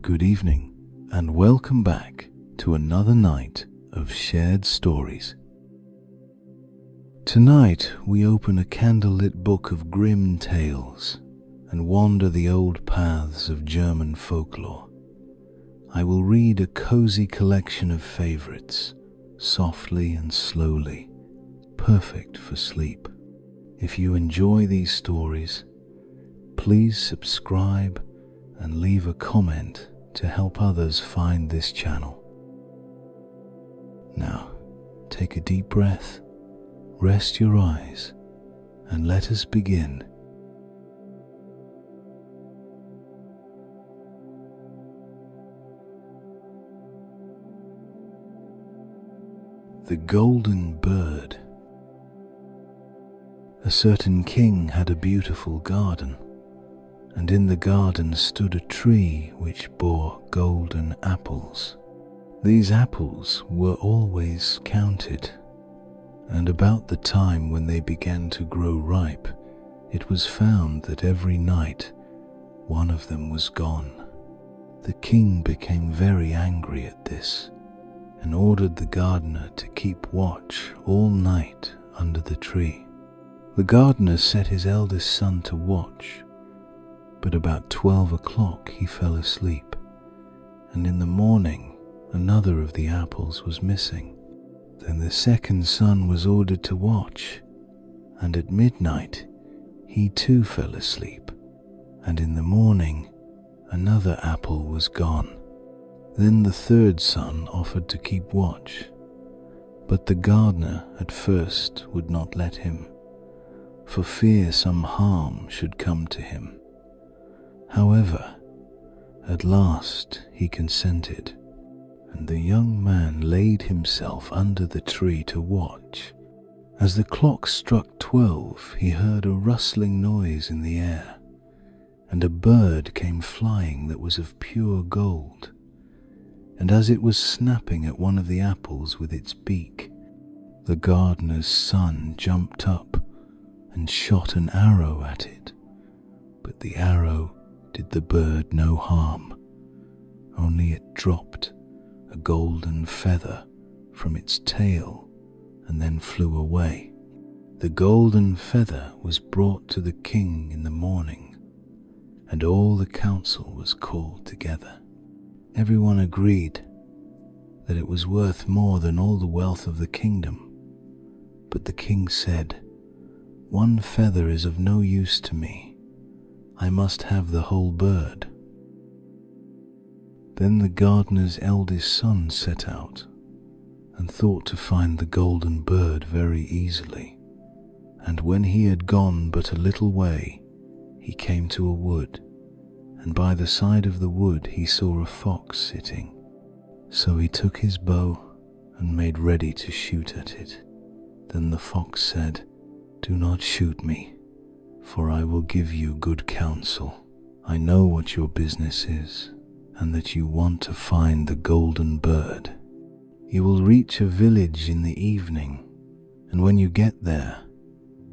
good evening, and welcome back to another night of shared stories. Tonight we open a candlelit book of Grimm tales and wander the old paths of German folklore. I will read a cozy collection of favorites, softly and slowly, perfect for sleep. If you enjoy these stories, please subscribe and leave a comment to help others find this channel. Now, take a deep breath, rest your eyes, and let us begin. The Golden Bird. A certain king had a beautiful garden, and in the garden stood a tree which bore golden apples. These apples were always counted, and about the time when they began to grow ripe, it was found that every night one of them was gone. The king became very angry at this, and ordered the gardener to keep watch all night under the tree. The gardener set his eldest son to watch, but about 12 o'clock he fell asleep, and in the morning another of the apples was missing. Then the second son was ordered to watch, and at midnight he too fell asleep, and in the morning another apple was gone. Then the third son offered to keep watch, but the gardener at first would not let him, for fear some harm should come to him. However, at last he consented, and the young man laid himself under the tree to watch. As the clock struck 12, he heard a rustling noise in the air, and a bird came flying that was of pure gold. And as it was snapping at one of the apples with its beak, the gardener's son jumped up and shot an arrow at it, but the arrow did the bird no harm, only it dropped a golden feather from its tail and then flew away. The golden feather was brought to the king in the morning, and all the council was called together. Everyone agreed that it was worth more than all the wealth of the kingdom, but the king said, "One feather is of no use to me. I must have the whole bird." Then the gardener's eldest son set out and thought to find the golden bird very easily. And when he had gone but a little way, he came to a wood, and by the side of the wood he saw a fox sitting. So he took his bow and made ready to shoot at it. Then the fox said, "Do not shoot me, for I will give you good counsel. I know what your business is, and that you want to find the golden bird. You will reach a village in the evening, and when you get there,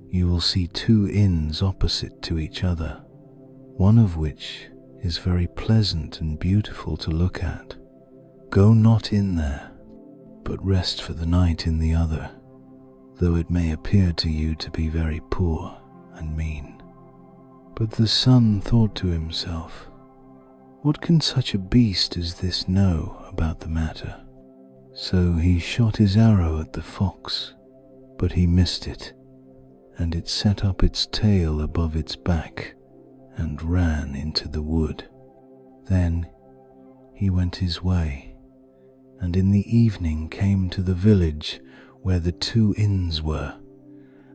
you will see two inns opposite to each other, one of which is very pleasant and beautiful to look at. Go not in there, but rest for the night in the other, though it may appear to you to be very poor and mean." But the son thought to himself, "What can such a beast as this know about the matter?" So he shot his arrow at the fox, but he missed it, and it set up its tail above its back and ran into the wood. Then he went his way, and in the evening came to the village where the two inns were,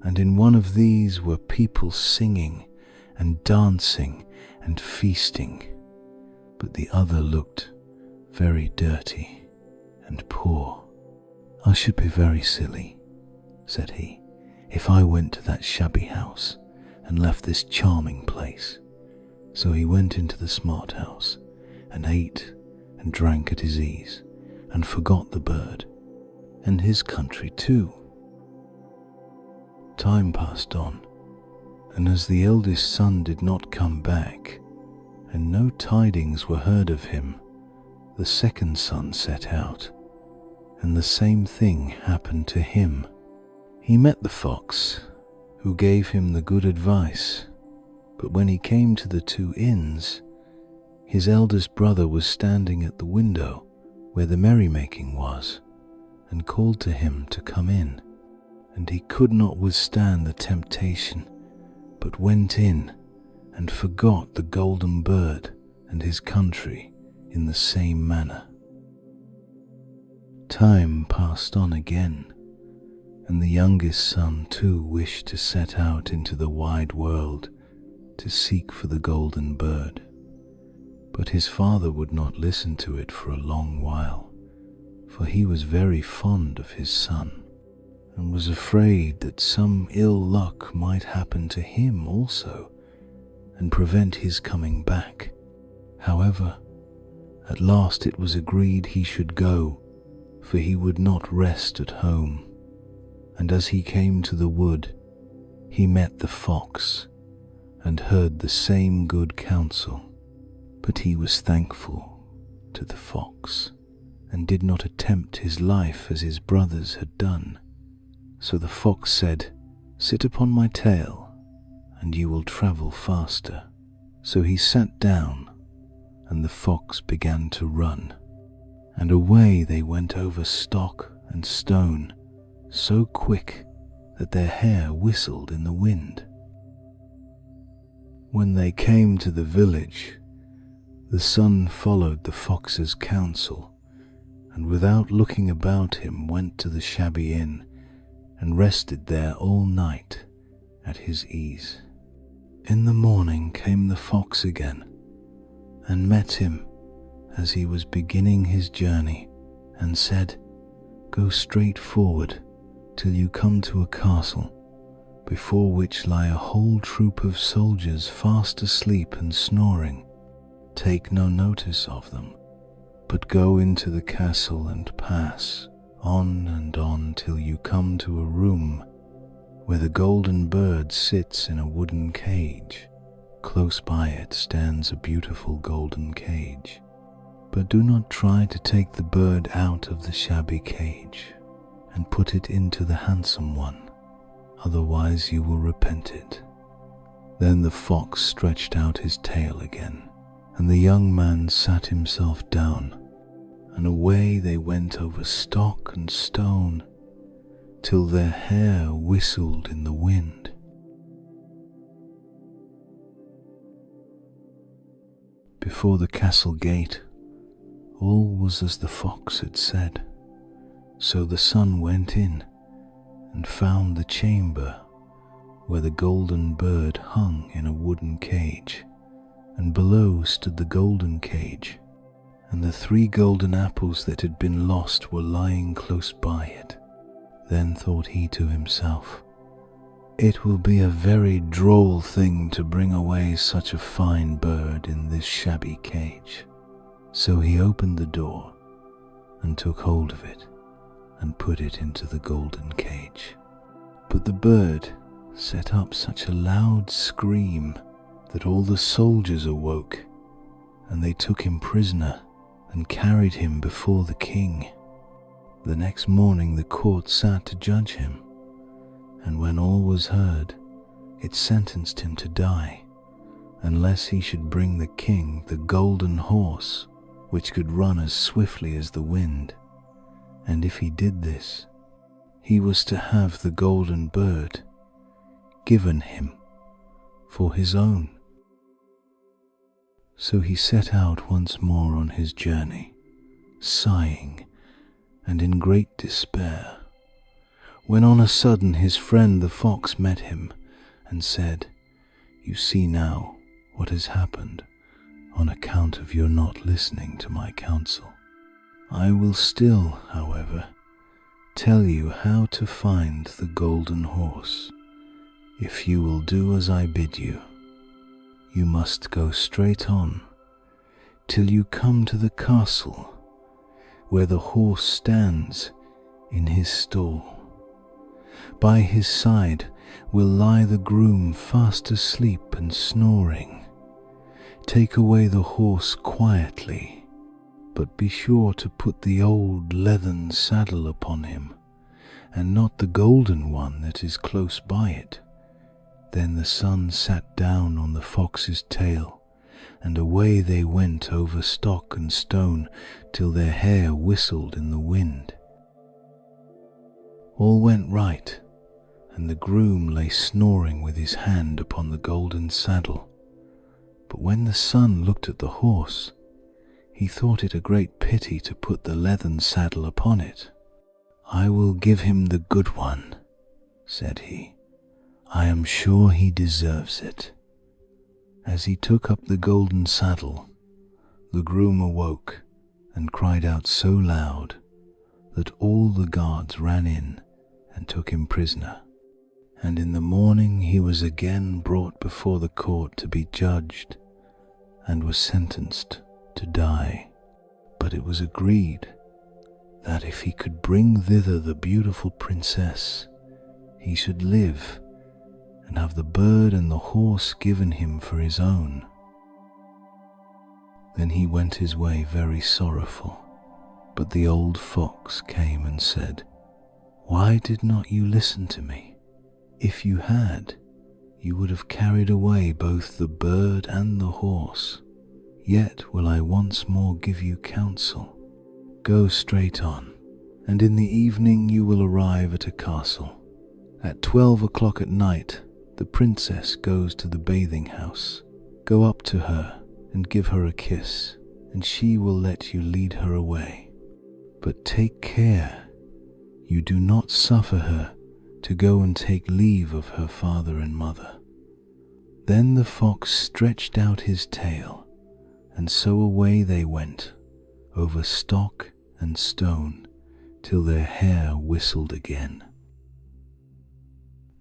and in one of these were people singing and dancing and feasting, but the other looked very dirty and poor. "I should be very silly," said he, "if I went to that shabby house and left this charming place." So he went into the smart house and ate and drank at his ease, and forgot the bird and his country too. Time passed on, and as the eldest son did not come back, and no tidings were heard of him, The second son set out, and the same thing happened to him. He met the fox, who gave him the good advice, but when he came to the two inns, his eldest brother was standing at the window where the merrymaking was, and called to him to come in. And he could not withstand the temptation, but went in and forgot the golden bird and his country in the same manner. Time passed on again, and the youngest son too wished to set out into the wide world to seek for the golden bird. But his father would not listen to it for a long while, for he was very fond of his son, and was afraid that some ill luck might happen to him also, and prevent his coming back. However, at last it was agreed he should go, for he would not rest at home. And as he came to the wood, he met the fox, and heard the same good counsel. But he was thankful to the fox, and did not attempt his life as his brothers had done. So the fox said, "Sit upon my tail, and you will travel faster." So he sat down, and the fox began to run, and away they went over stock and stone, so quick that their hair whistled in the wind. When they came to the village, the son followed the fox's counsel, and without looking about him went to the shabby inn, and rested there all night at his ease. In the morning came the fox again, and met him as he was beginning his journey, and said, "Go straight forward till you come to a castle, before which lie a whole troop of soldiers fast asleep and snoring. Take no notice of them, but go into the castle and pass on and on till you come to a room where the golden bird sits in a wooden cage. Close by it stands a beautiful golden cage. But do not try to take the bird out of the shabby cage and put it into the handsome one, otherwise you will repent it." Then the fox stretched out his tail again, and the young man sat himself down, and away they went over stock and stone, till their hair whistled in the wind. Before the castle gate, all was as the fox had said. So the son went in, and found the chamber where the golden bird hung in a wooden cage, and below stood the golden cage, and the 3 golden apples that had been lost were lying close by it. Then thought he to himself, "It will be a very droll thing to bring away such a fine bird in this shabby cage." So he opened the door, and took hold of it, and put it into the golden cage. But the bird set up such a loud scream that all the soldiers awoke, and they took him prisoner and carried him before the king. The next morning the court sat to judge him, and when all was heard, it sentenced him to die, unless he should bring the king the golden horse, which could run as swiftly as the wind. And if he did this, he was to have the golden bird given him for his own. So he set out once more on his journey, sighing and in great despair, when on a sudden his friend the fox met him and said, "You see now what has happened on account of your not listening to my counsel. I will still, however, tell you how to find the golden horse, if you will do as I bid you. You must go straight on till you come to the castle where the horse stands in his stall. By his side will lie the groom fast asleep and snoring. Take away the horse quietly, but be sure to put the old leathern saddle upon him, and not the golden one that is close by it." Then the son sat down on the fox's tail, and away they went over stock and stone till their hair whistled in the wind. All went right, and the groom lay snoring with his hand upon the golden saddle. But when the son looked at the horse, he thought it a great pity to put the leathern saddle upon it. "I will give him the good one," said he. "I am sure he deserves it." As he took up the golden saddle, the groom awoke and cried out so loud that all the guards ran in and took him prisoner. And in the morning he was again brought before the court to be judged, and was sentenced to die. But it was agreed that if he could bring thither the beautiful princess, he should live and have the bird and the horse given him for his own. Then he went his way very sorrowful. But the old fox came and said, "Why did not you listen to me? If you had, you would have carried away both the bird and the horse. Yet will I once more give you counsel. Go straight on, and in the evening you will arrive at a castle. At 12 o'clock at night, the princess goes to the bathing house. Go up to her and give her a kiss, and she will let you lead her away. But take care you do not suffer her to go and take leave of her father and mother." Then the fox stretched out his tail, and so away they went, over stock and stone, till their hair whistled again.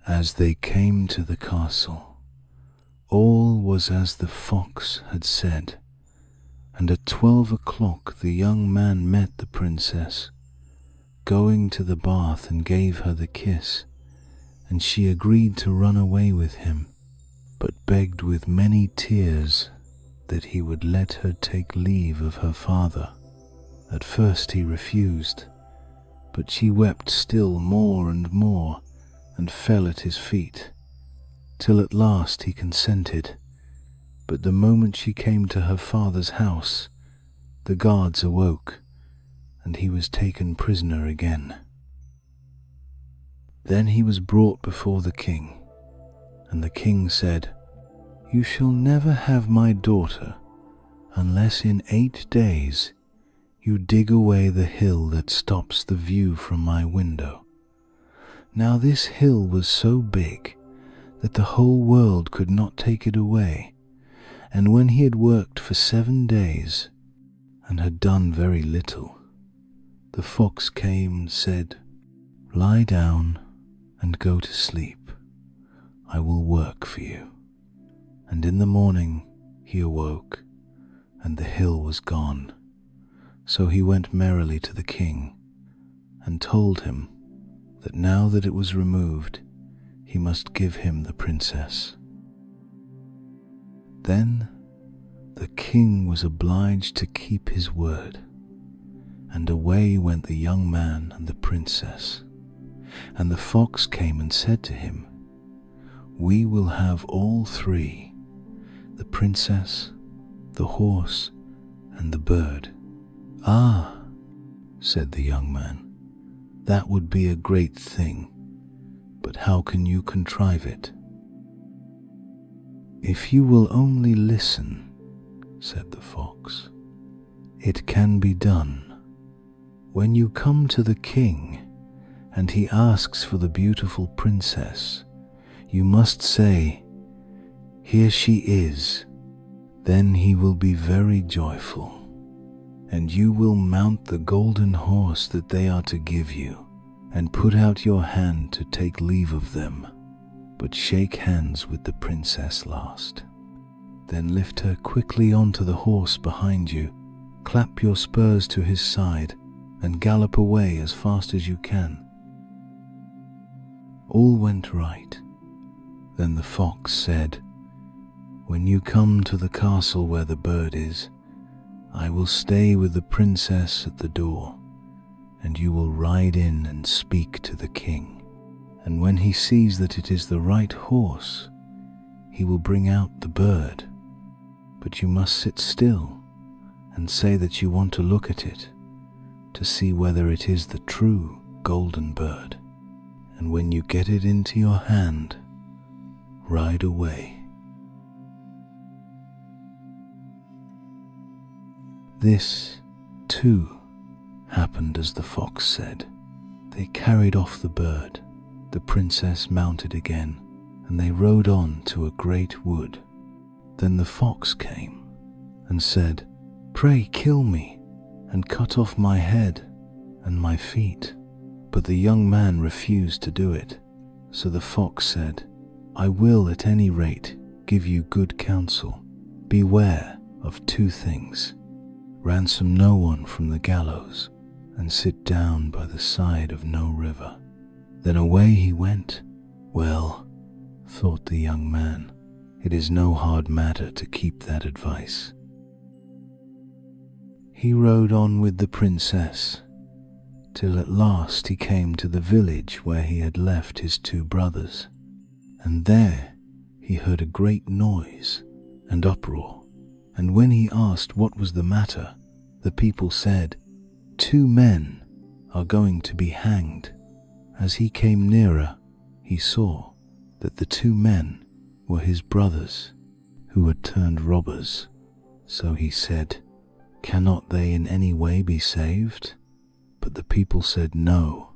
As they came to the castle, all was as the fox had said, and at 12 o'clock the young man met the princess, going to the bath, and gave her the kiss, and she agreed to run away with him, but begged with many tears that he would let her take leave of her father. At first he refused, but she wept still more and more, and fell at his feet, till at last he consented. But the moment she came to her father's house, the guards awoke, and he was taken prisoner again. Then he was brought before the king, and the king said, "You shall never have my daughter unless in 8 days you dig away the hill that stops the view from my window." Now this hill was so big that the whole world could not take it away, and when he had worked for 7 days and had done very little, the fox came and said, "Lie down and go to sleep. I will work for you." And in the morning he awoke, and the hill was gone. So he went merrily to the king, and told him that now that it was removed, he must give him the princess. Then the king was obliged to keep his word, and away went the young man and the princess. And the fox came and said to him, "We will have all three, the princess, the horse, and the bird." "Ah," said the young man, "that would be a great thing, but how can you contrive it?" "If you will only listen," said the fox, "it can be done. When you come to the king, and he asks for the beautiful princess, you must say, 'Here she is.' Then he will be very joyful, and you will mount the golden horse that they are to give you, and put out your hand to take leave of them, but shake hands with the princess last. Then lift her quickly onto the horse behind you, clap your spurs to his side, and gallop away as fast as you can." All went right. Then the fox said, "When you come to the castle where the bird is, I will stay with the princess at the door, and you will ride in and speak to the king. And when he sees that it is the right horse, he will bring out the bird. But you must sit still and say that you want to look at it, to see whether it is the true golden bird. And when you get it into your hand, ride away. This, too, happened as the fox said. They carried off the bird. The princess mounted again, and they rode on to a great wood. Then the fox came and said, "Pray kill me, and cut off my head and my feet." But the young man refused to do it. So the fox said, "I will at any rate give you good counsel. Beware of two things. Ransom no one from the gallows, and sit down by the side of no river." Then away he went. Well, thought the young man, it is no hard matter to keep that advice. He rode on with the princess, till at last he came to the village where he had left his two brothers. And there he heard a great noise and uproar. And when he asked what was the matter, the people said, "Two men are going to be hanged." As he came nearer, he saw that the two men were his brothers, who had turned robbers. So he said, "Cannot they in any way be saved?" But the people said no,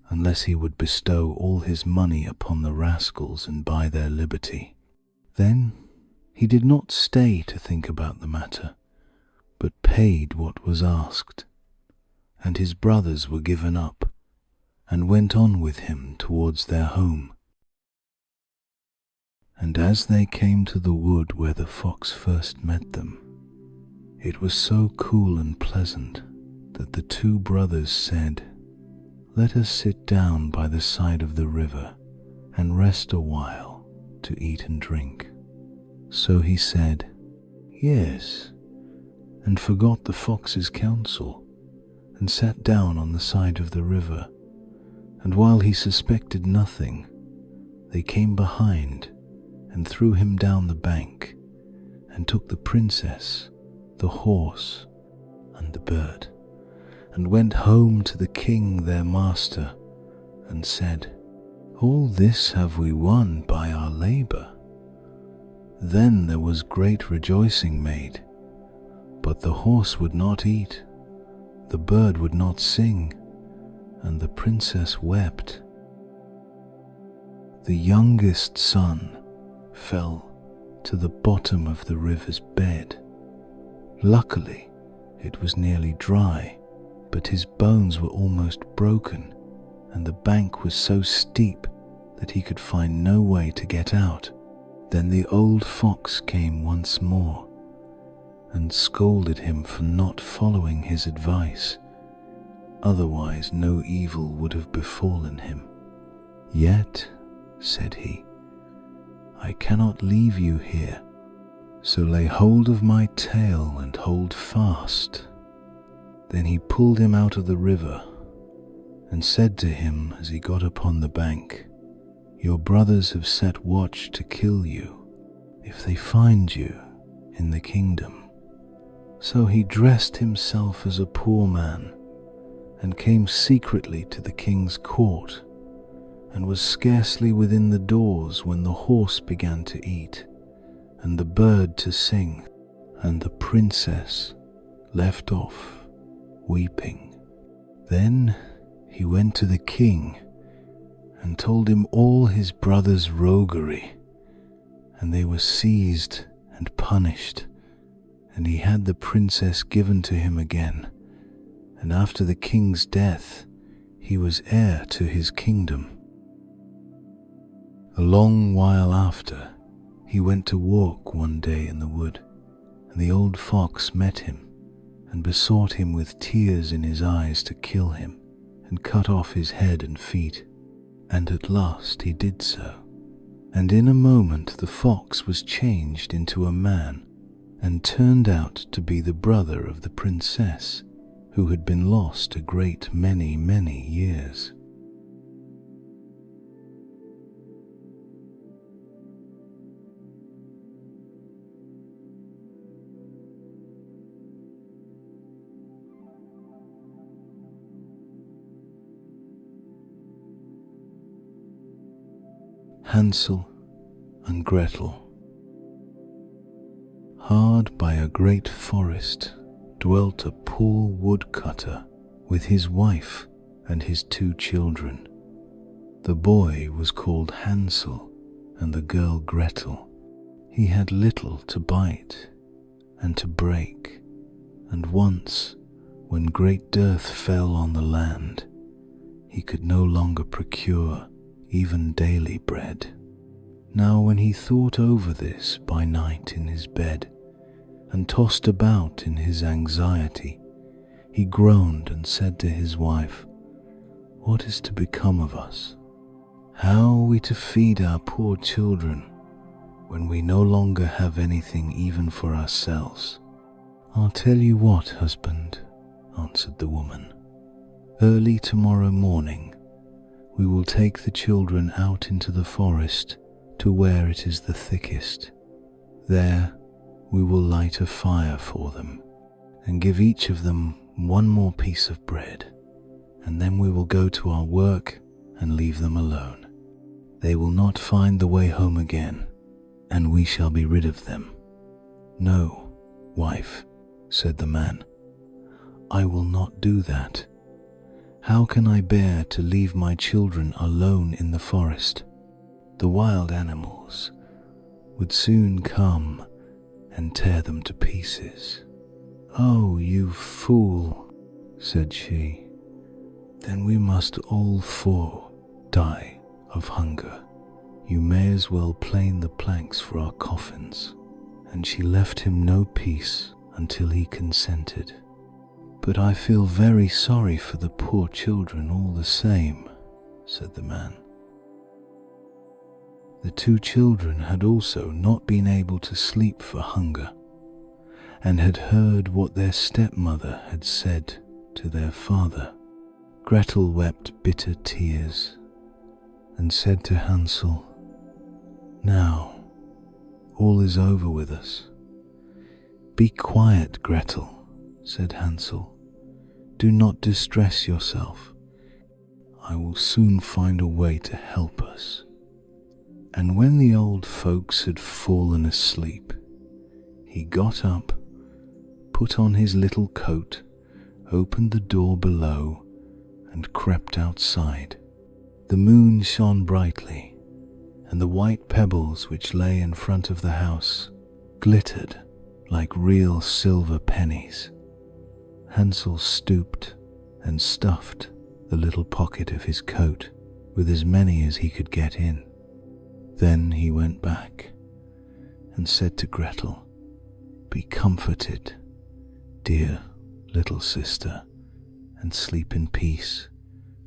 unless he would bestow all his money upon the rascals and buy their liberty. Then he did not stay to think about the matter, but paid what was asked. And his brothers were given up, and went on with him towards their home. And as they came to the wood where the fox first met them, it was so cool and pleasant that the two brothers said, "Let us sit down by the side of the river and rest a while to eat and drink." So he said, "Yes," and forgot the fox's counsel, and sat down on the side of the river. And while he suspected nothing, they came behind and threw him down the bank, and took the princess, the horse, and the bird, and went home to the king their master, and said, "All this have we won by our labor." Then there was great rejoicing made, but the horse would not eat, the bird would not sing, and the princess wept. The youngest son fell to the bottom of the river's bed. Luckily, it was nearly dry, but his bones were almost broken, and the bank was so steep that he could find no way to get out. Then the old fox came once more, and scolded him for not following his advice. Otherwise no evil would have befallen him. "Yet," said he, "I cannot leave you here, so lay hold of my tail and hold fast." Then he pulled him out of the river, and said to him as he got upon the bank, "Your brothers have set watch to kill you, if they find you in the kingdom." So he dressed himself as a poor man, and came secretly to the king's court, and was scarcely within the doors when the horse began to eat, and the bird to sing, and the princess left off weeping. Then he went to the king, and told him all his brother's roguery, and they were seized and punished, and he had the princess given to him again. And after the king's death, he was heir to his kingdom. A long while after, he went to walk one day in the wood, and the old fox met him, and besought him with tears in his eyes to kill him, and cut off his head and feet. And at last he did so. And in a moment the fox was changed into a man, and turned out to be the brother of the princess who had been lost a great many years. Hansel and Gretel. Hard by a great forest dwelt a poor woodcutter with his wife and his 2 children. The boy was called Hansel and the girl Gretel. He had little to bite and to break, and once, when great dearth fell on the land, he could no longer procure even daily bread. Now when he thought over this by night in his bed, and tossed about in his anxiety, he groaned and said to his wife, "What is to become of us? How are we to feed our poor children when we no longer have anything even for ourselves?" "I'll tell you what, husband," answered the woman. "Early tomorrow morning we will take the children out into the forest to where it is the thickest. There we will light a fire for them and give each of them 1 more piece of bread, and then we will go to our work and leave them alone. They will not find the way home again, and we shall be rid of them." "No, wife," said the man, "I will not do that. How can I bear to leave my children alone in the forest? The wild animals would soon come and tear them to pieces." "Oh, you fool," said she, "then we must all 4 die of hunger. You may as well plane the planks for our coffins." And she left him no peace until he consented. "But I feel very sorry for the poor children all the same," said the man. The 2 children had also not been able to sleep for hunger, and had heard what their stepmother had said to their father. Gretel wept bitter tears and said to Hansel, "Now all is over with us." "Be quiet, Gretel," said Hansel. "Do not distress yourself. I will soon find a way to help us." And when the old folks had fallen asleep, he got up, put on his little coat, opened the door below, and crept outside. The moon shone brightly, and the white pebbles which lay in front of the house glittered like real silver pennies. Hansel stooped and stuffed the little pocket of his coat with as many as he could get in. Then he went back and said to Gretel, "Be comforted, dear little sister, and sleep in peace.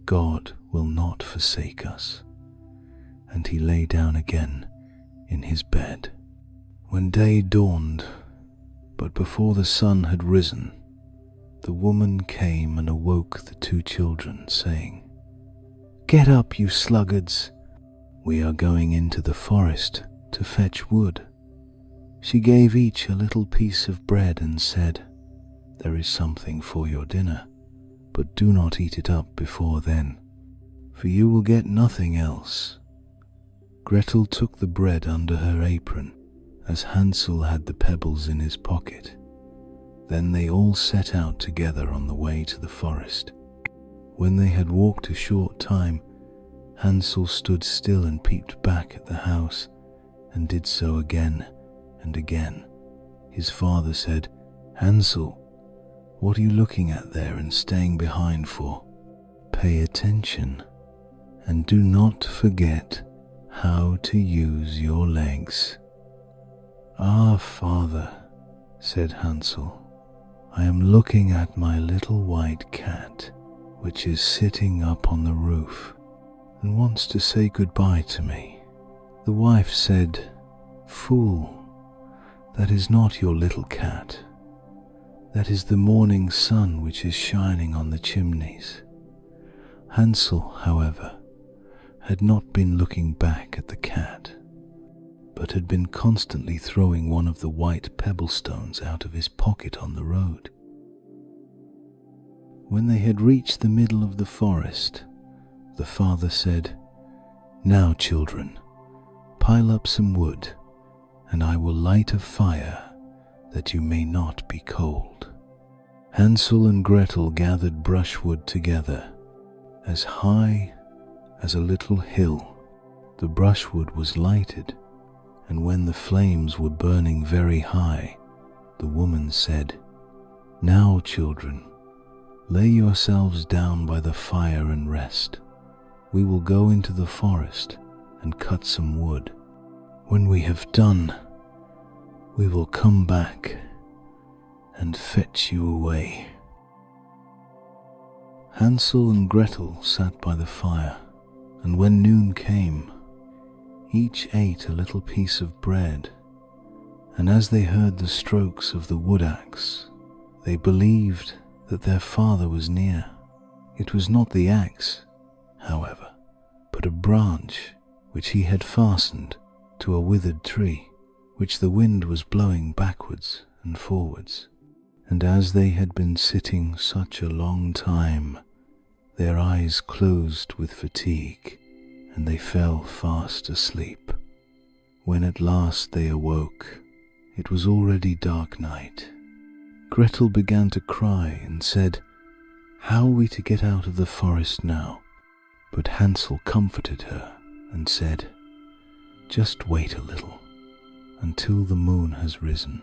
God will not forsake us." And he lay down again in his bed. When day dawned, but before the sun had risen, the woman came and awoke the 2 children, saying, "Get up, you sluggards. We are going into the forest to fetch wood." She gave each a little piece of bread and said, "There is something for your dinner, but do not eat it up before then, for you will get nothing else." Gretel took the bread under her apron, as Hansel had the pebbles in his pocket. Then they all set out together on the way to the forest. When they had walked a short time, Hansel stood still and peeped back at the house, and did so again and again. His father said, "Hansel, what are you looking at there and staying behind for? Pay attention, and do not forget how to use your legs." "Ah, father," said Hansel, "I am looking at my little white cat, which is sitting up on the roof and wants to say goodbye to me." The wife said, "Fool, "That is not your little cat. That is the morning sun which is shining on the chimneys." Hansel, however, had not been looking back at the cat, but had been constantly throwing one of the white pebble stones out of his pocket on the road. When they had reached the middle of the forest, the father said, "Now, children, pile up some wood, and I will light a fire that you may not be cold." Hansel and Gretel gathered brushwood together, as high as a little hill. The brushwood was lighted, and when the flames were burning very high, the woman said, "Now, children, lay yourselves down by the fire and rest. We will go into the forest and cut some wood. When we have done, we will come back and fetch you away." Hansel and Gretel sat by the fire, and when noon came, each ate a little piece of bread, and as they heard the strokes of the wood axe, they believed that their father was near. It was not the axe, however, but a branch which he had fastened to a withered tree, which the wind was blowing backwards and forwards. And as they had been sitting such a long time, their eyes closed with fatigue, and they fell fast asleep. When at last they awoke, it was already dark night. Gretel began to cry and said, "How are we to get out of the forest now?" But Hansel comforted her and said, "Just wait a little, until the moon has risen,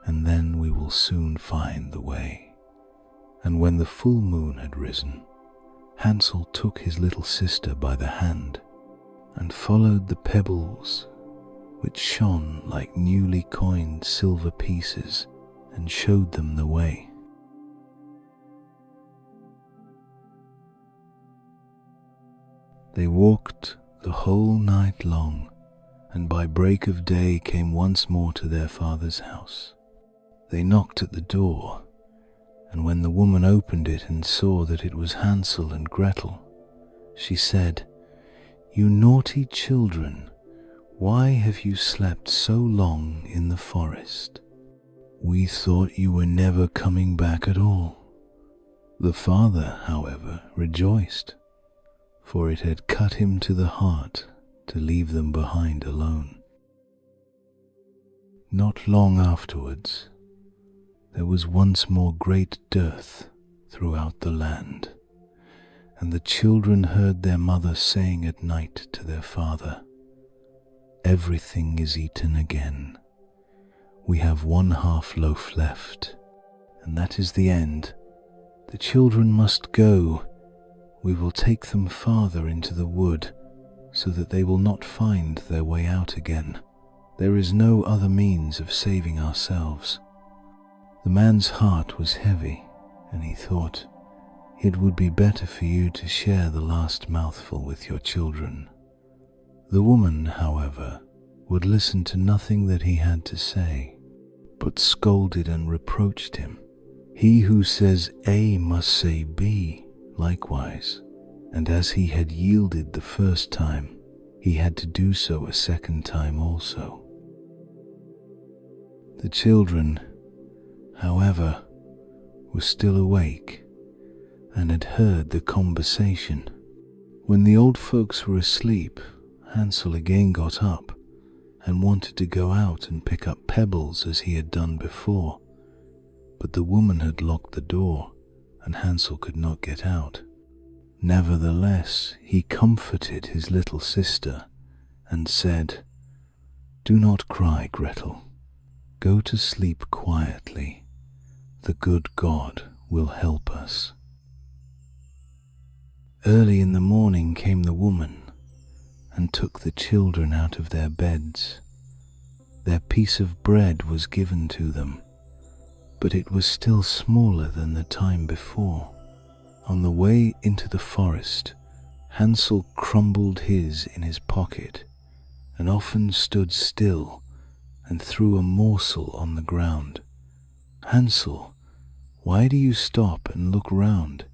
and then we will soon find the way." And when the full moon had risen, Hansel took his little sister by the hand and followed the pebbles which shone like newly coined silver pieces and showed them the way. They walked the whole night long, and by break of day came once more to their father's house. They knocked at the door, and when the woman opened it and saw that it was Hansel and Gretel, she said, "You naughty children, why have you slept so long in the forest? We thought you were never coming back at all." The father, however, rejoiced, for it had cut him to the heart to leave them behind alone. Not long afterwards, there was once more great dearth throughout the land, and the children heard their mother saying at night to their father, "Everything is eaten again. We have 1/2 loaf left, and that is the end. The children must go. We will take them farther into the wood, so that they will not find their way out again. There is no other means of saving ourselves." The man's heart was heavy, and he thought, "It would be better for you to share the last mouthful with your children." The woman, however, would listen to nothing that he had to say, but scolded and reproached him. He who says A must say B likewise, and as he had yielded the first time, he had to do so a second time also. The children, however, were still awake and had heard the conversation. When the old folks were asleep, Hansel again got up and wanted to go out and pick up pebbles as he had done before, but the woman had locked the door and Hansel could not get out. Nevertheless, he comforted his little sister and said, "Do not cry, Gretel. Go to sleep quietly. The good God will help us." Early in the morning came the woman and took the children out of their beds. Their piece of bread was given to them, but it was still smaller than the time before. On the way into the forest, Hansel crumbled his in his pocket and often stood still and threw a morsel on the ground. "Hansel, why do you stop and look round?"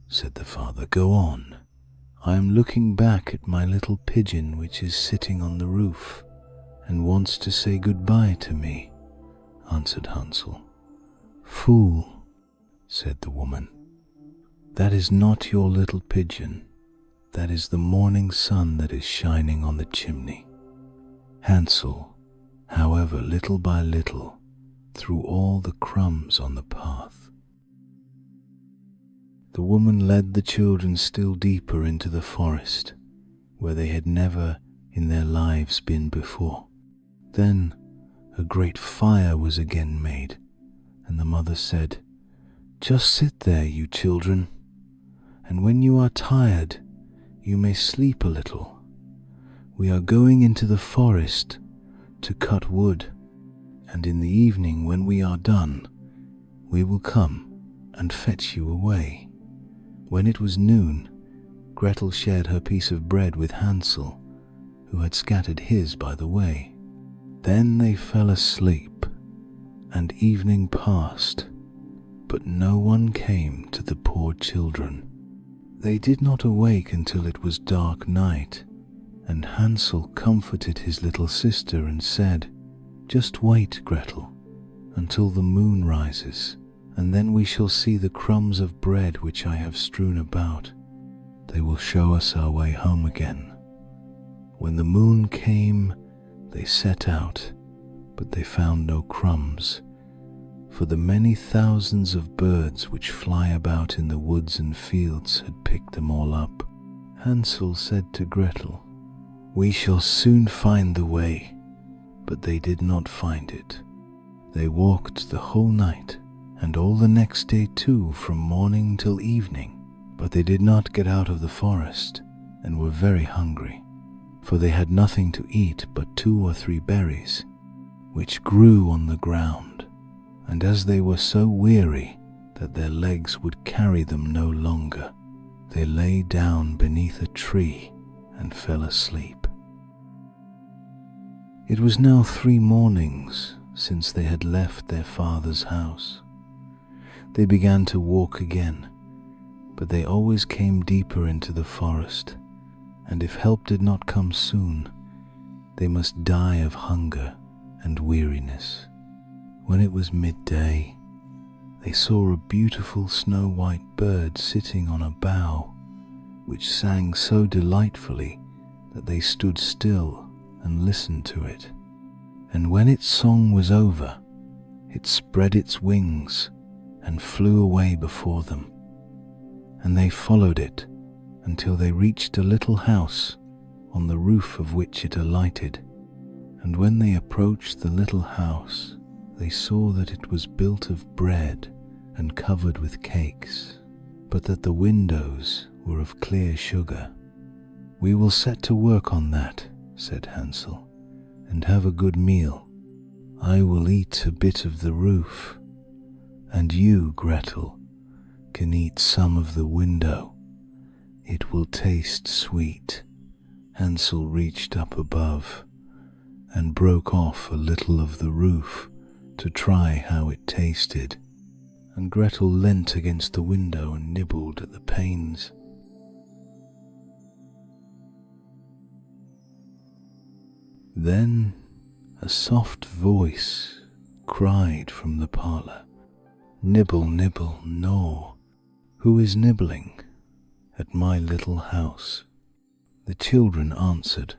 said the father. "Go on. I am looking back at my little pigeon which is sitting on the roof and wants to say goodbye to me," answered Hansel. "Fool," said the woman, "that is not your little pigeon. That is the morning sun that is shining on the chimney." Hansel, however, little by little, threw all the crumbs on the path. The woman led the children still deeper into the forest, where they had never in their lives been before. Then a great fire was again made, and the mother said, "Just sit there, you children, and when you are tired, you may sleep a little. We are going into the forest to cut wood, and in the evening when we are done, we will come and fetch you away." When it was noon, Gretel shared her piece of bread with Hansel, who had scattered his by the way. Then they fell asleep, and evening passed, but no one came to the poor children. They did not awake until it was dark night, and Hansel comforted his little sister and said, "Just wait, Gretel, until the moon rises, and then we shall see the crumbs of bread which I have strewn about. They will show us our way home again." When the moon came, they set out, but they found no crumbs, for the many thousands of birds which fly about in the woods and fields had picked them all up. Hansel said to Gretel, "We shall soon find the way," but they did not find it. They walked the whole night, and all the next day too, from morning till evening, but they did not get out of the forest, and were very hungry, for they had nothing to eat but 2 or 3 berries, which grew on the ground, and as they were so weary that their legs would carry them no longer, they lay down beneath a tree and fell asleep. It was now 3 mornings since they had left their father's house. They began to walk again, but they always came deeper into the forest, and if help did not come soon, they must die of hunger and weariness. When it was midday, they saw a beautiful snow-white bird sitting on a bough, which sang so delightfully that they stood still and listened to it. And when its song was over, it spread its wings and flew away before them, and they followed it until they reached a little house on the roof of which it alighted. And when they approached the little house, they saw that it was built of bread and covered with cakes, but that the windows were of clear sugar. "We will set to work on that," said Hansel, "and have a good meal. I will eat a bit of the roof, and you, Gretel, can eat some of the window. It will taste sweet." Hansel reached up above and broke off a little of the roof to try how it tasted, and Gretel leant against the window and nibbled at the panes. Then a soft voice cried from the parlour, "Nibble, nibble, gnaw. Who is nibbling at my little house?" The children answered,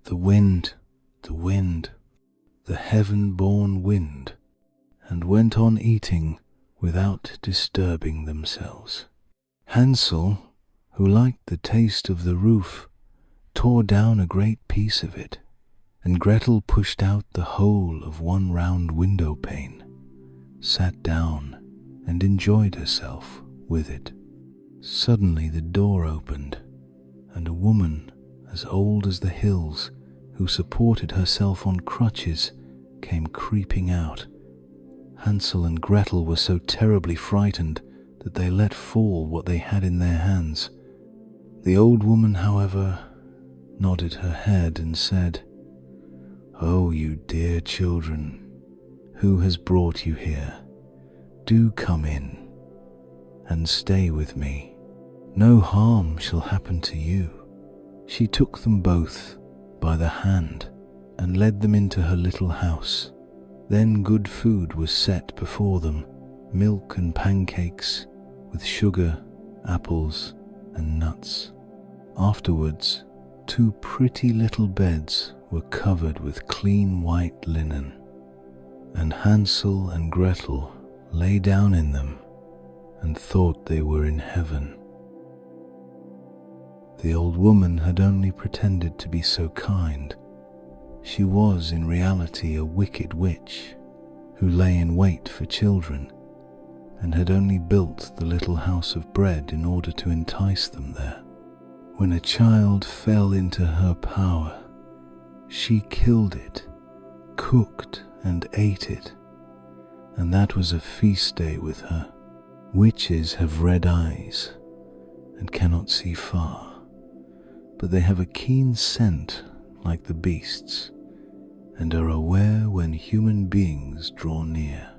"The wind, the wind, the heaven-born wind," and went on eating without disturbing themselves. Hansel, who liked the taste of the roof, tore down a great piece of it, and Gretel pushed out the whole of one round window pane, sat down, and enjoyed herself with it. Suddenly the door opened, and a woman as old as the hills, who supported herself on crutches, came creeping out. Hansel and Gretel were so terribly frightened that they let fall what they had in their hands. The old woman, however, nodded her head and said, "Oh, you dear children, who has brought you here? Do come in and stay with me. No harm shall happen to you." She took them both by the hand and led them into her little house. Then good food was set before them, milk and pancakes with sugar, apples and nuts. Afterwards, 2 pretty little beds were covered with clean white linen, and Hansel and Gretel lay down in them and thought they were in heaven. The old woman had only pretended to be so kind. She was in reality a wicked witch who lay in wait for children and had only built the little house of bread in order to entice them there. When a child fell into her power, she killed it, cooked and ate it, and that was a feast day with her. Witches have red eyes and cannot see far, but they have a keen scent like the beasts and are aware when human beings draw near.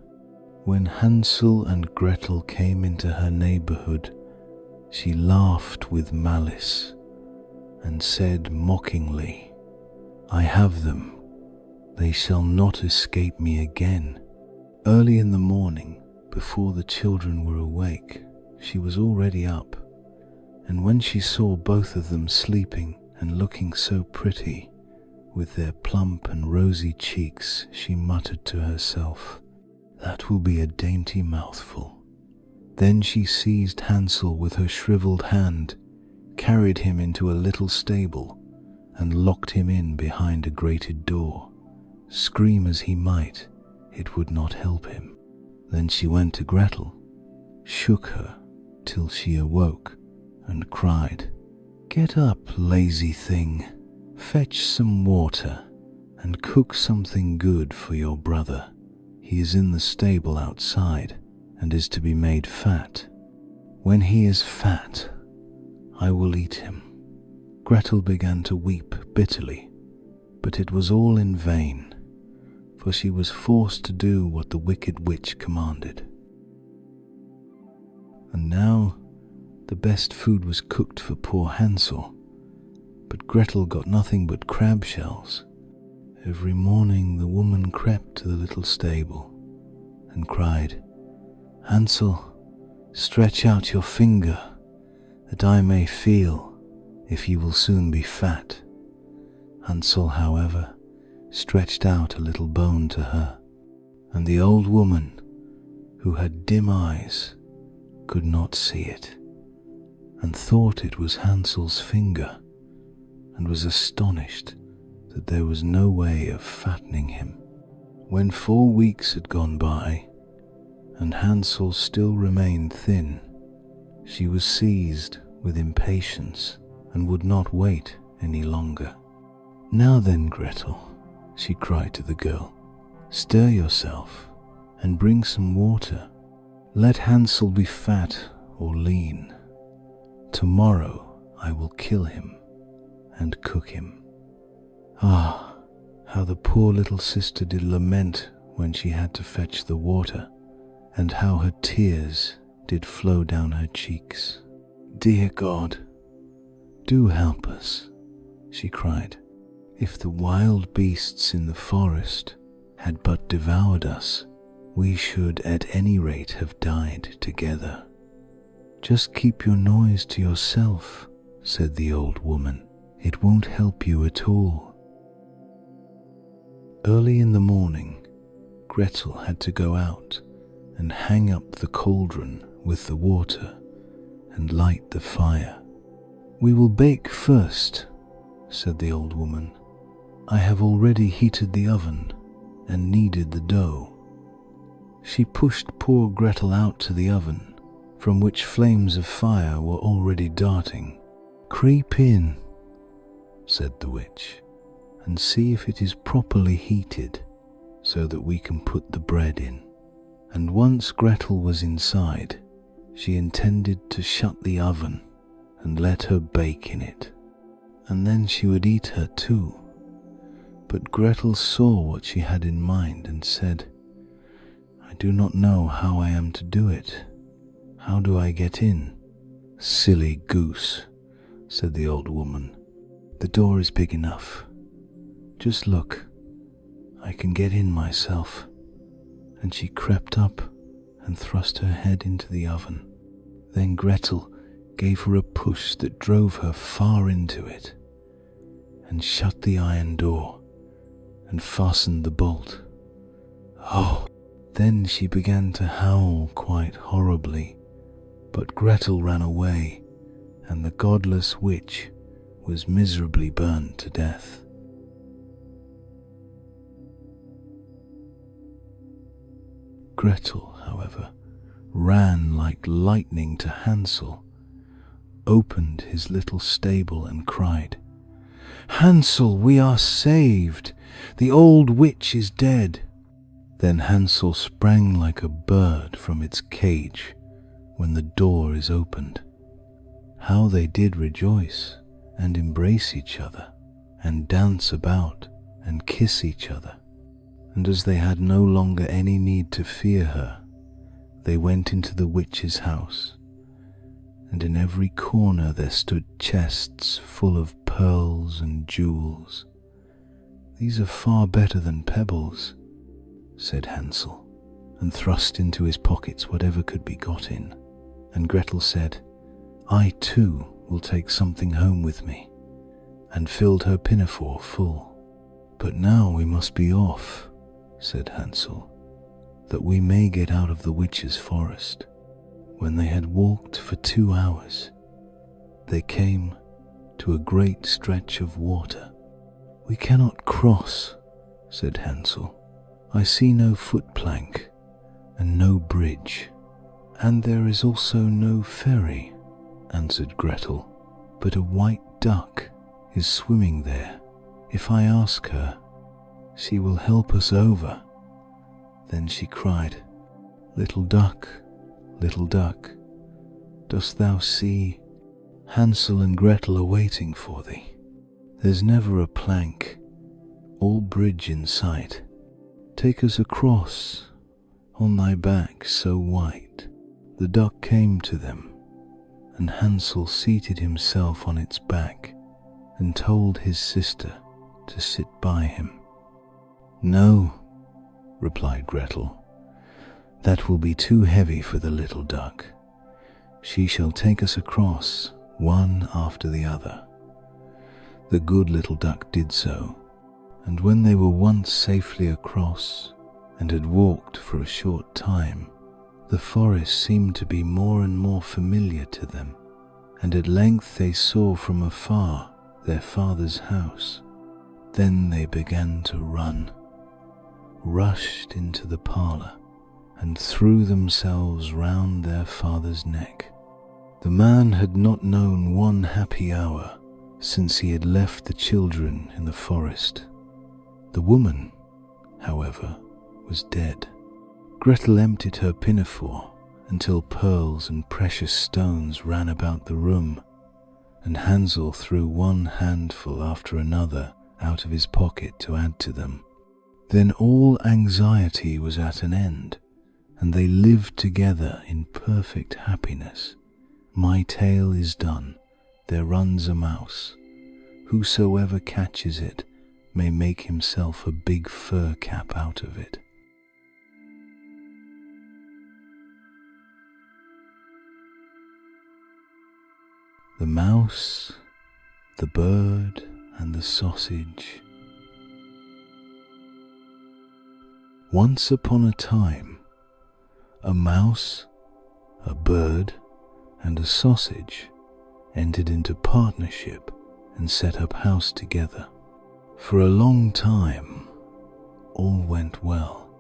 When Hansel and Gretel came into her neighborhood, she laughed with malice and said mockingly, "I have them. They shall not escape me again." Early in the morning, before the children were awake, she was already up, and when she saw both of them sleeping and looking so pretty, with their plump and rosy cheeks, she muttered to herself, "That will be a dainty mouthful." Then she seized Hansel with her shriveled hand, carried him into a little stable, and locked him in behind a grated door. Scream as he might, it would not help him. Then she went to Gretel, shook her till she awoke, and cried, "Get up, lazy thing, fetch some water, and cook something good for your brother. He is in the stable outside, and is to be made fat. When he is fat, I will eat him." Gretel began to weep bitterly, but it was all in vain, for she was forced to do what the wicked witch commanded. And now the best food was cooked for poor Hansel, but Gretel got nothing but crab shells. Every morning the woman crept to the little stable and cried, "Hansel, stretch out your finger, that I may feel if you will soon be fat." Hansel, however, stretched out a little bone to her, and the old woman, who had dim eyes, could not see it, and thought it was Hansel's finger, and was astonished that there was no way of fattening him. When 4 weeks had gone by, and Hansel still remained thin, she was seized with impatience and would not wait any longer. "Now then, Gretel," she cried to the girl, "stir yourself and bring some water. Let Hansel be fat or lean. Tomorrow I will kill him and cook him." Ah, how the poor little sister did lament when she had to fetch the water, and how her tears did flow down her cheeks. "Dear God, do help us," she cried. "If the wild beasts in the forest had but devoured us, we should at any rate have died together." "Just keep your noise to yourself," said the old woman. "It won't help you at all." Early in the morning, Gretel had to go out and hang up the cauldron with the water and light the fire. "We will bake first," said the old woman. "I have already heated the oven and kneaded the dough." She pushed poor Gretel out to the oven, from which flames of fire were already darting. "Creep in," said the witch, "and see if it is properly heated, so that we can put the bread in." And once Gretel was inside, she intended to shut the oven and let her bake in it, and then she would eat her too. But Gretel saw what she had in mind and said, "I do not know how I am to do it. How do I get in?" "Silly goose," said the old woman. "The door is big enough. Just look, I can get in myself." And she crept up and thrust her head into the oven. Then Gretel gave her a push that drove her far into it, and shut the iron door and fastened the bolt. Oh! Then she began to howl quite horribly, but Gretel ran away, and the godless witch was miserably burned to death. Gretel, however, ran like lightning to Hansel, opened his little stable and cried, "Hansel, we are saved! The old witch is dead!" Then Hansel sprang like a bird from its cage when the door is opened. How they did rejoice and embrace each other and dance about and kiss each other. And as they had no longer any need to fear her, they went into the witch's house, and in every corner there stood chests full of pearls and jewels. "These are far better than pebbles," said Hansel, and thrust into his pockets whatever could be got in. And Gretel said, "I too will take something home with me," and filled her pinafore full. "But now we must be off," said Hansel, "that we may get out of the witch's forest." When they had walked for 2 hours, they came to a great stretch of water. "We cannot cross," said Hansel. "I see no footplank and no bridge." "And there is also no ferry," answered Gretel, "but a white duck is swimming there. If I ask her, she will help us over." Then she cried, little duck, dost thou see? Hansel and Gretel are waiting for thee. There's never a plank or bridge in sight. Take us across on thy back so white." The duck came to them, and Hansel seated himself on its back and told his sister to sit by him. "No," replied Gretel, "that will be too heavy for the little duck. She shall take us across, one after the other." The good little duck did so, and when they were once safely across and had walked for a short time, the forest seemed to be more and more familiar to them, and at length they saw from afar their father's house. Then they began to run, rushed into the parlour, and threw themselves round their father's neck. The man had not known one happy hour since he had left the children in the forest. The woman, however, was dead. Gretel emptied her pinafore until pearls and precious stones ran about the room, and Hansel threw one handful after another out of his pocket to add to them. Then all anxiety was at an end, and they lived together in perfect happiness. My tale is done, there runs a mouse. Whosoever catches it may make himself a big fur cap out of it. The mouse, the bird, and the sausage. Once upon a time, a mouse, a bird, and a sausage entered into partnership and set up house together. For a long time, all went well.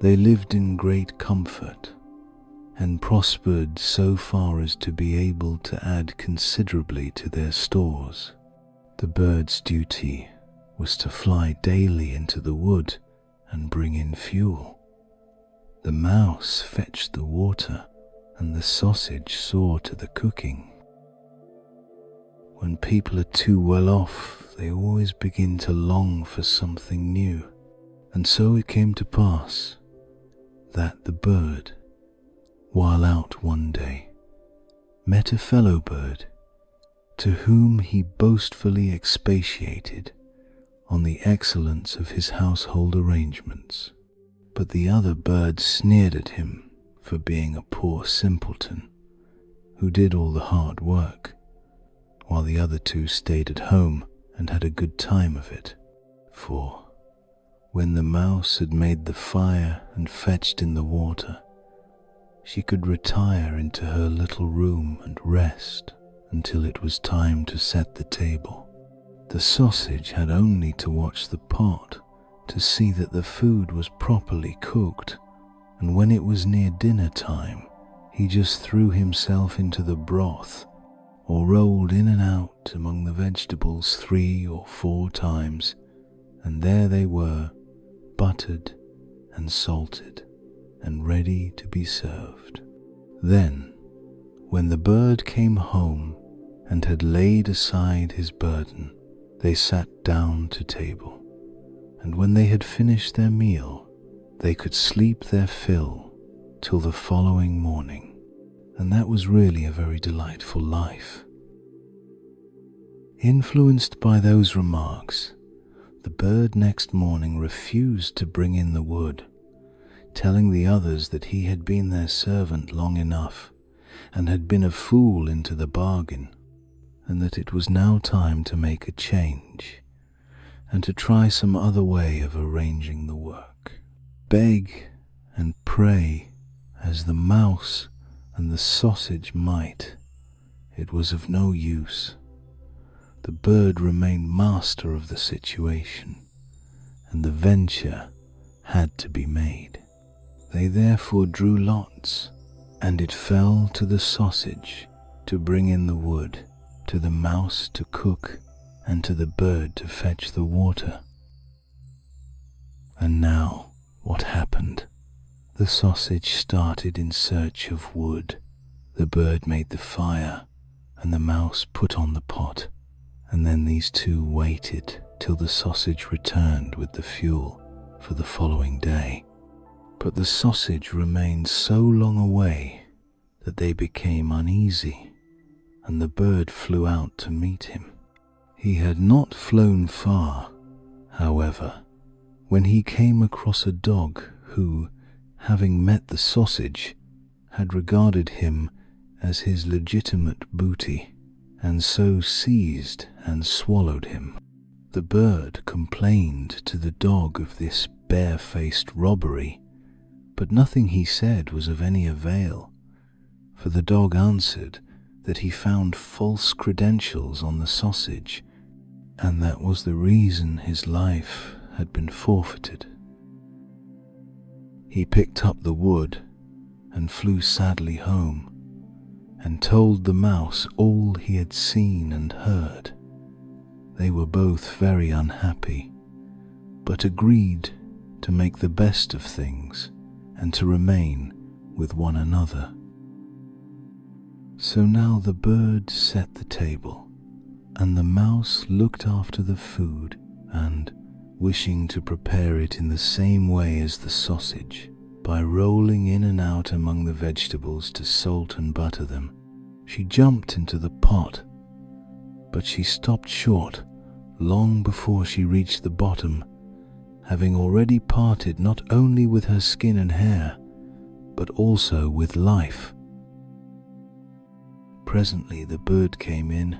They lived in great comfort and prospered so far as to be able to add considerably to their stores. The bird's duty was to fly daily into the wood and bring in fuel. The mouse fetched the water, and the sausage saw to the cooking. When people are too well off, they always begin to long for something new. And so it came to pass that the bird, while out one day, met a fellow bird to whom he boastfully expatiated on the excellence of his household arrangements. But the other bird sneered at him for being a poor simpleton who did all the hard work, while the other two stayed at home and had a good time of it. For when the mouse had made the fire and fetched in the water, she could retire into her little room and rest until it was time to set the table. The sausage had only to watch the pot to see that the food was properly cooked, and when it was near dinner time, he just threw himself into the broth or rolled in and out among the vegetables 3 or 4 times, and there they were, buttered and salted and ready to be served. Then, when the bird came home and had laid aside his burden, they sat down to table, and when they had finished their meal, they could sleep their fill till the following morning, and that was really a very delightful life. Influenced by those remarks, the bird next morning refused to bring in the wood, telling the others that he had been their servant long enough and had been a fool into the bargain, and that it was now time to make a change and to try some other way of arranging the work. Beg and pray as the mouse and the sausage might, it was of no use. The bird remained master of the situation, and the venture had to be made. They therefore drew lots, and it fell to the sausage to bring in the wood, to the mouse to cook, and to the bird to fetch the water. And now, what happened? The sausage started in search of wood, the bird made the fire, and the mouse put on the pot, and then these two waited till the sausage returned with the fuel for the following day. But the sausage remained so long away that they became uneasy, and the bird flew out to meet him. He had not flown far, however, when he came across a dog who, having met the sausage, had regarded him as his legitimate booty, and so seized and swallowed him. The bird complained to the dog of this barefaced robbery, but nothing he said was of any avail, for the dog answered that he found false credentials on the sausage, and that was the reason his life had been forfeited. He picked up the wood and flew sadly home, and told the mouse all he had seen and heard. They were both very unhappy, but agreed to make the best of things and to remain with one another. So now the bird set the table, and the mouse looked after the food, and, wishing to prepare it in the same way as the sausage, by rolling in and out among the vegetables to salt and butter them, she jumped into the pot, but she stopped short long before she reached the bottom, having already parted not only with her skin and hair, but also with life. Presently the bird came in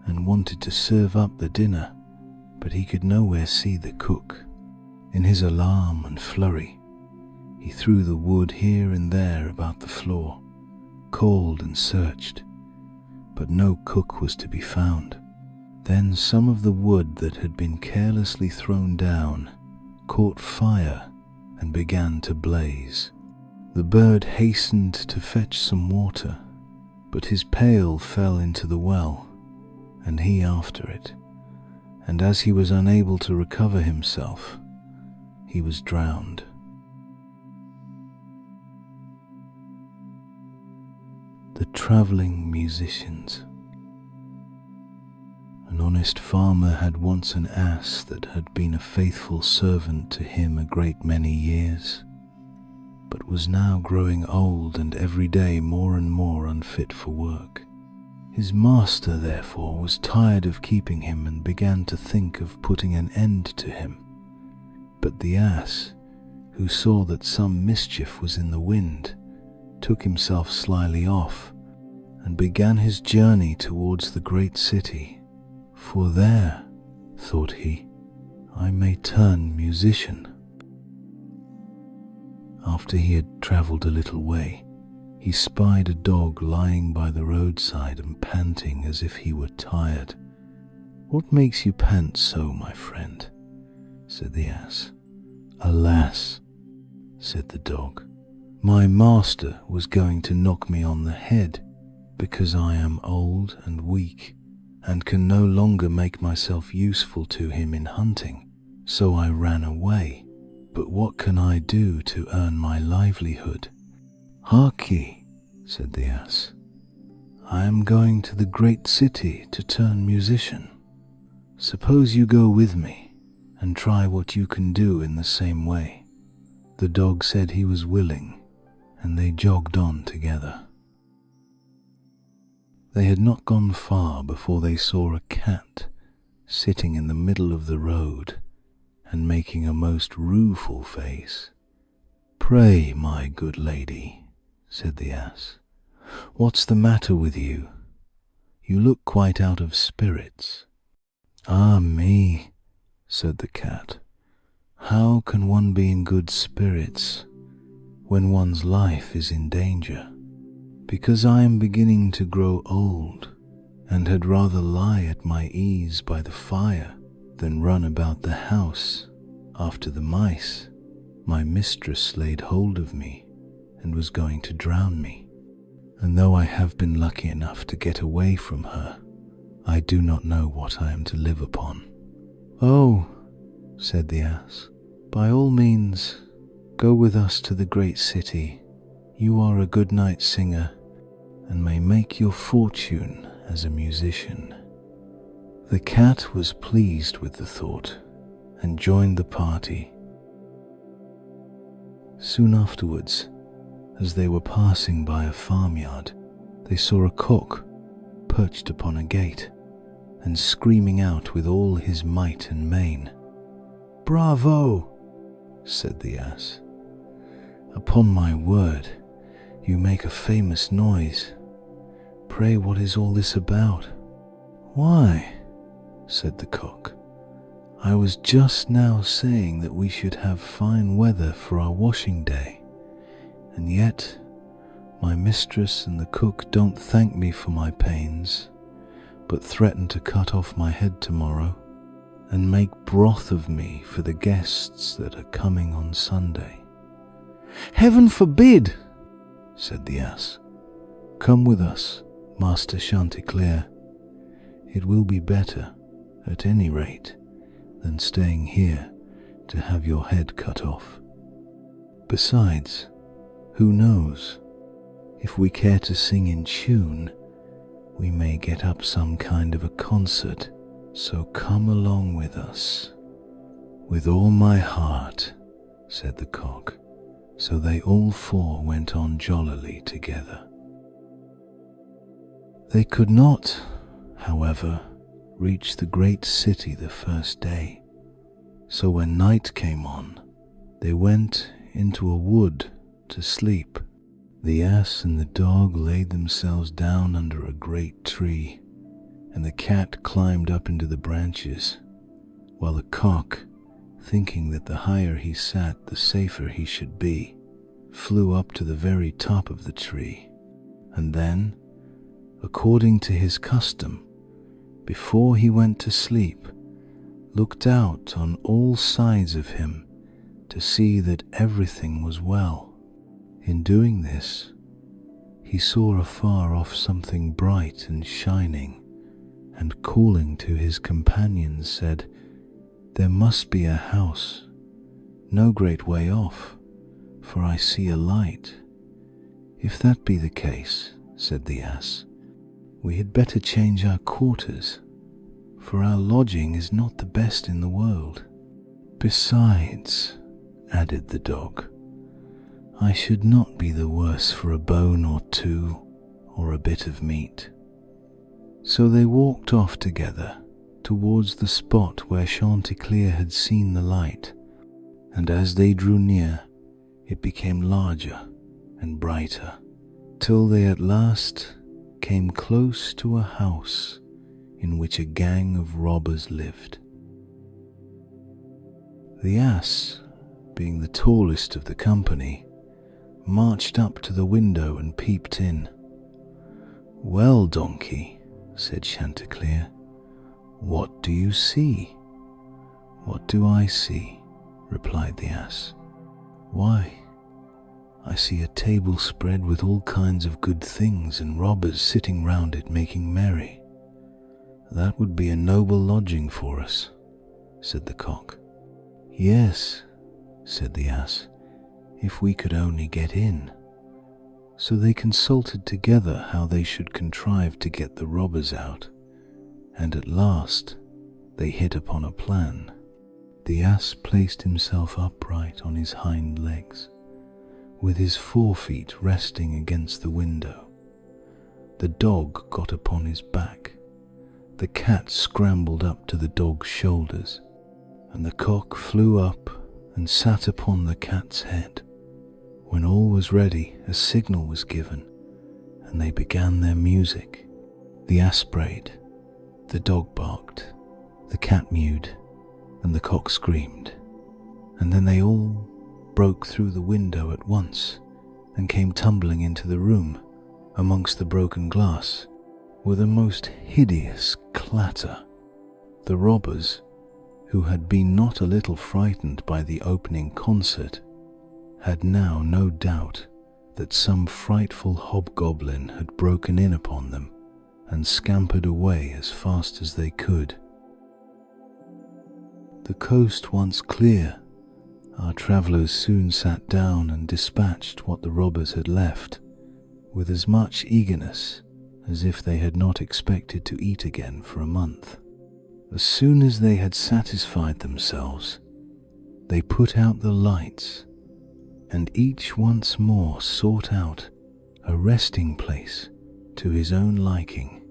and wanted to serve up the dinner, but he could nowhere see the cook. In his alarm and flurry, he threw the wood here and there about the floor, called and searched, but no cook was to be found. Then some of the wood that had been carelessly thrown down caught fire and began to blaze. The bird hastened to fetch some water, but his pail fell into the well, and he after it, and as he was unable to recover himself, he was drowned. The Travelling Musicians. honest farmer had once an ass that had been a faithful servant to him a great many years, but was now growing old and every day more and more unfit for work. His master, therefore, was tired of keeping him and began to think of putting an end to him. But the ass, who saw that some mischief was in the wind, took himself slyly off and began his journey towards the great city. For there, thought he, I may turn musician. After he had travelled a little way, he spied a dog lying by the roadside and panting as if he were tired. "What makes you pant so, my friend?" said the ass. "Alas," said the dog, "my master was going to knock me on the head because I am old and weak and can no longer make myself useful to him in hunting, so I ran away. But what can I do to earn my livelihood?" "Harkee," said the ass, "I am going to the great city to turn musician. Suppose you go with me and try what you can do in the same way." The dog said he was willing, and they jogged on together. They had not gone far before they saw a cat sitting in the middle of the road and making a most rueful face. "Pray, my good lady," said the ass, "what's the matter with you? You look quite out of spirits." "Ah me," said the cat, "how can one be in good spirits when one's life is in danger? Because I am beginning to grow old and had rather lie at my ease by the fire than run about the house after the mice. My mistress laid hold of me and was going to drown me, and though I have been lucky enough to get away from her, I do not know what I am to live upon." "Oh," said the ass, "by all means go with us to the great city. You are a good night singer and may make your fortune as a musician." The cat was pleased with the thought and joined the party. Soon afterwards, as they were passing by a farmyard, they saw a cock perched upon a gate and screaming out with all his might and main. "Bravo!" said the ass. "Upon my word, you make a famous noise. Pray, what is all this about?" "Why," said the cock, "I was just now saying that we should have fine weather for our washing day, and yet my mistress and the cook don't thank me for my pains, but threaten to cut off my head tomorrow and make broth of me for the guests that are coming on Sunday." "Heaven forbid!" said the ass. "Come with us, Master Chanticleer. It will be better, at any rate, than staying here to have your head cut off. Besides, who knows, if we care to sing in tune, we may get up some kind of a concert, so come along with us." "With all my heart," said the cock. So they all four went on jollily together. They could not, however, reach the great city the first day, so when night came on, they went into a wood to sleep. The ass and the dog laid themselves down under a great tree, and the cat climbed up into the branches, while the cock, thinking that the higher he sat the safer he should be, flew up to the very top of the tree, and then, according to his custom, before he went to sleep, looked out on all sides of him to see that everything was well. In doing this, he saw afar off something bright and shining, and calling to his companions said, "There must be a house no great way off, for I see a light." "If that be the case," said the ass, "we had better change our quarters, for our lodging is not the best in the world. Besides," added the dog, "I should not be the worse for a bone or two or a bit of meat." So they walked off together towards the spot where Chanticleer had seen the light, and as they drew near, it became larger and brighter, till they at last came close to a house in which a gang of robbers lived. The ass, being the tallest of the company, marched up to the window and peeped in. "Well, donkey," said Chanticleer, "what do you see?" "What do I see?" replied the ass. "Why, I see a table spread with all kinds of good things and robbers sitting round it making merry." "That would be a noble lodging for us," said the cock. "Yes," said the ass, "if we could only get in." So they consulted together how they should contrive to get the robbers out, and at last they hit upon a plan. The ass placed himself upright on his hind legs, with his forefeet resting against the window. The dog got upon his back, the cat scrambled up to the dog's shoulders, and the cock flew up and sat upon the cat's head. When all was ready, a signal was given, and they began their music. The ass brayed, the dog barked, the cat mewed, and the cock screamed, and then they all broke through the window at once and came tumbling into the room amongst the broken glass with a most hideous clatter. The robbers, who had been not a little frightened by the opening concert, had now no doubt that some frightful hobgoblin had broken in upon them and scampered away as fast as they could. The coast once clear, our travellers soon sat down and dispatched what the robbers had left with as much eagerness as if they had not expected to eat again for a month. As soon as they had satisfied themselves, they put out the lights, and each once more sought out a resting place to his own liking.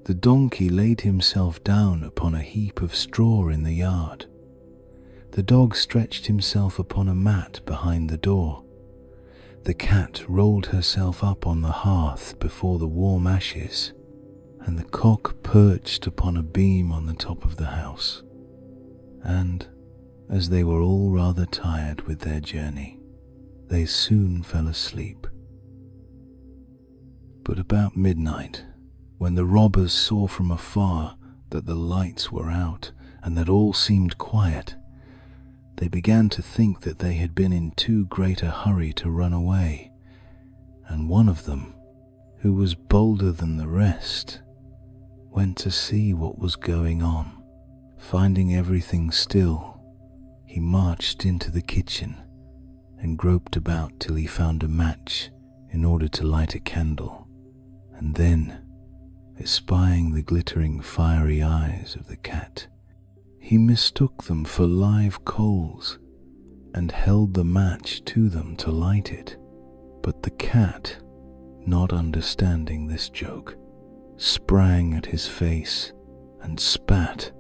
The donkey laid himself down upon a heap of straw in the yard. The dog stretched himself upon a mat behind the door. The cat rolled herself up on the hearth before the warm ashes, and the cock perched upon a beam on the top of the house. And, as they were all rather tired with their journey, they soon fell asleep. But about midnight, when the robbers saw from afar that the lights were out and that all seemed quiet, they began to think that they had been in too great a hurry to run away, and one of them, who was bolder than the rest, went to see what was going on. Finding everything still, he marched into the kitchen and groped about till he found a match in order to light a candle, and then, espying the glittering fiery eyes of the cat, he mistook them for live coals and held the match to them to light it. But the cat, not understanding this joke, sprang at his face and spat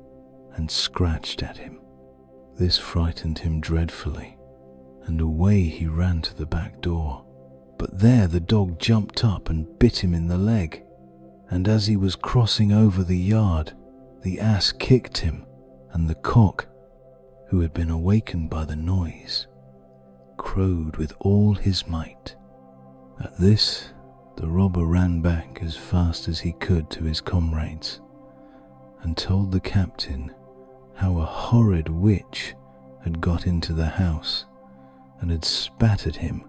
and scratched at him. This frightened him dreadfully, and away he ran to the back door. But there the dog jumped up and bit him in the leg, and as he was crossing over the yard, the ass kicked him, and the cock, who had been awakened by the noise, crowed with all his might. At this, the robber ran back as fast as he could to his comrades, and told the captain how a horrid witch had got into the house and had spat at him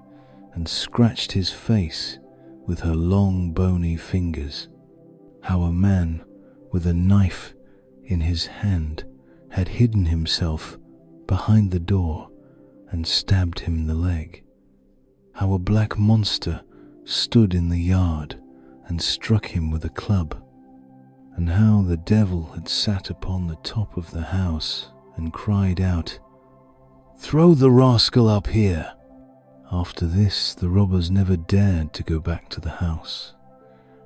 and scratched his face with her long bony fingers, how a man with a knife in his hand had hidden himself behind the door and stabbed him in the leg, how a black monster stood in the yard and struck him with a club, and how the devil had sat upon the top of the house and cried out, "Throw the rascal up here!" After this, the robbers never dared to go back to the house,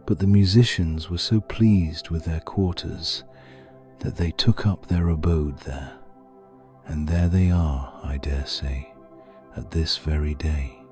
but the musicians were so pleased with their quarters that they took up their abode there, and there they are, I dare say, at this very day.